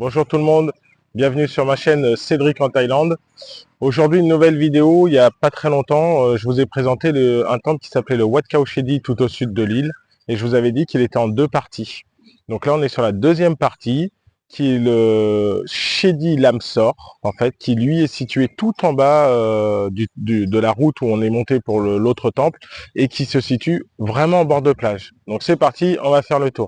Bonjour tout le monde, bienvenue sur ma chaîne Cédric en Thaïlande. Aujourd'hui une nouvelle vidéo, il n'y a pas très longtemps, je vous ai présenté un temple qui s'appelait le Wat Khao Chedi tout au sud de l'île et je vous avais dit qu'il était en deux parties. Donc là on est sur la deuxième partie qui est le Chedi Lamsor en fait, qui lui est situé tout en bas de la route où on est monté pour l'autre temple et qui se situe vraiment en bord de plage. Donc c'est parti, on va faire le tour.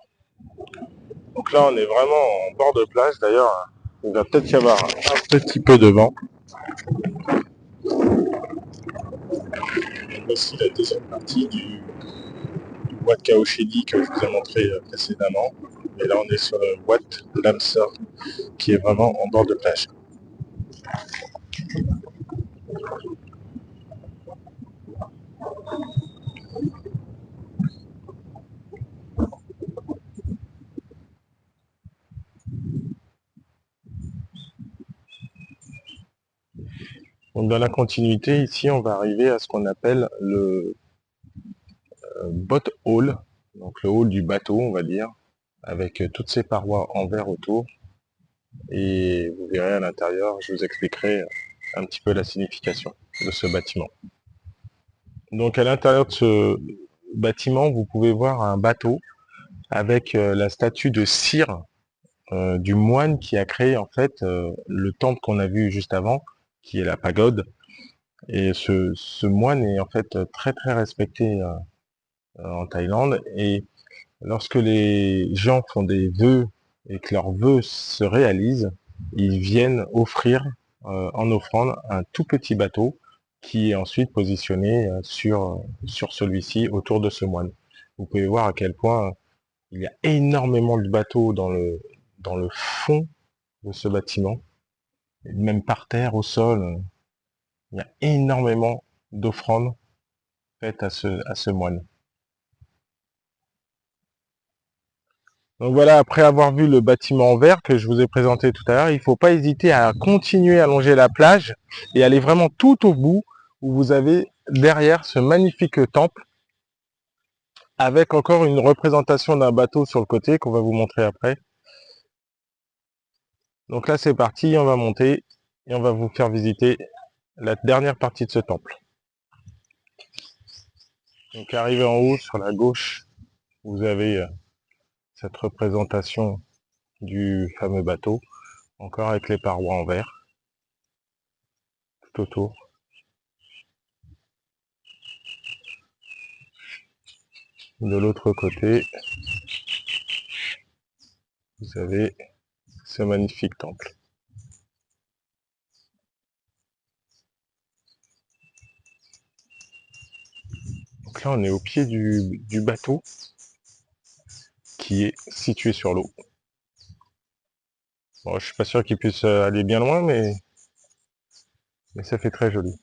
Donc là, on est vraiment en bord de plage. D'ailleurs, il va peut-être y avoir un petit peu de vent. Voici la deuxième partie du Wat Khao Chedi que je vous ai montré précédemment. Et là, on est sur le Wat Lamsor qui est vraiment en bord de plage. Donc dans la continuité, ici, on va arriver à ce qu'on appelle le boat hall, donc le hall du bateau, on va dire, avec toutes ces parois en verre autour. Et vous verrez à l'intérieur, je vous expliquerai un petit peu la signification de ce bâtiment. Donc à l'intérieur de ce bâtiment, vous pouvez voir un bateau avec la statue de Cire, du moine qui a créé en fait le temple qu'on a vu juste avant, qui est la pagode. Et ce moine est en fait très très respecté en Thaïlande. Et lorsque les gens font des vœux et que leurs vœux se réalisent, ils viennent offrir en offrande un tout petit bateau qui est ensuite positionné sur celui-ci autour de ce moine. Vous pouvez voir à quel point il y a énormément de bateaux dans le fond de ce bâtiment, et même par terre, au sol, il y a énormément d'offrandes faites à ce moine. Donc voilà, après avoir vu le bâtiment en verre que je vous ai présenté tout à l'heure, il ne faut pas hésiter à continuer à longer la plage et aller vraiment tout au bout où vous avez derrière ce magnifique temple avec encore une représentation d'un bateau sur le côté qu'on va vous montrer après. Donc là c'est parti, on va monter et on va vous faire visiter la dernière partie de ce temple. Donc arrivé en haut sur la gauche, vous avez cette représentation du fameux bateau, encore avec les parois en verre tout autour. De l'autre côté, vous avez ce magnifique temple. Donc là, on est au pied du bateau qui est situé sur l'eau. Bon, je suis pas sûr qu'il puisse aller bien loin, mais ça fait très joli.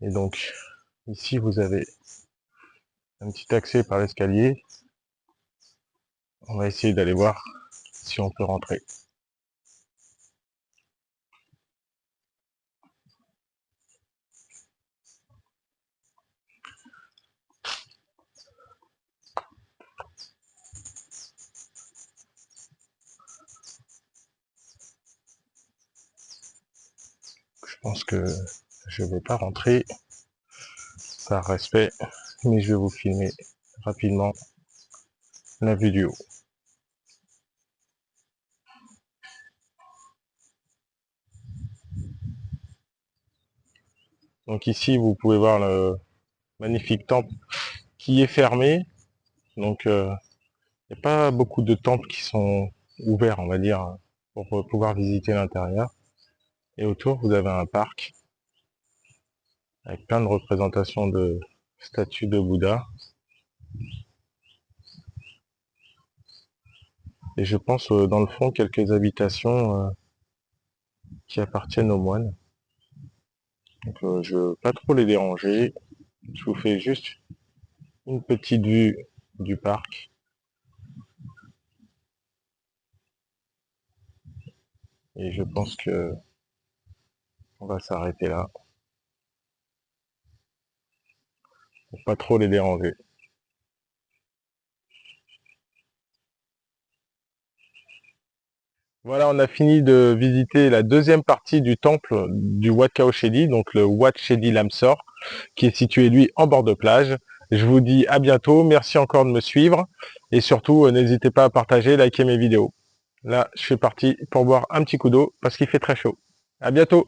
Et donc, ici, vous avez un petit accès par l'escalier. On va essayer d'aller voir si on peut rentrer. Je pense que je ne vais pas rentrer par respect, mais je vais vous filmer rapidement la vue du haut. Donc ici, vous pouvez voir le magnifique temple qui est fermé. Donc, il n'y a pas beaucoup de temples qui sont ouverts, on va dire, pour pouvoir visiter l'intérieur. Et autour, vous avez un parc avec plein de représentations de statues de Bouddha. Et je pense, dans le fond, quelques habitations qui appartiennent aux moines. Donc, je ne veux pas trop les déranger. Je vous fais juste une petite vue du parc. Et je pense que on va s'arrêter là pour pas trop les déranger. Voilà, on a fini de visiter la deuxième partie du temple du Wat Khao Chedi, donc le Wat Chedi Lamsor, qui est situé lui en bord de plage. Je vous dis à bientôt, merci encore de me suivre et surtout n'hésitez pas à partager, liker mes vidéos. Là, je suis parti pour boire un petit coup d'eau parce qu'il fait très chaud. À bientôt!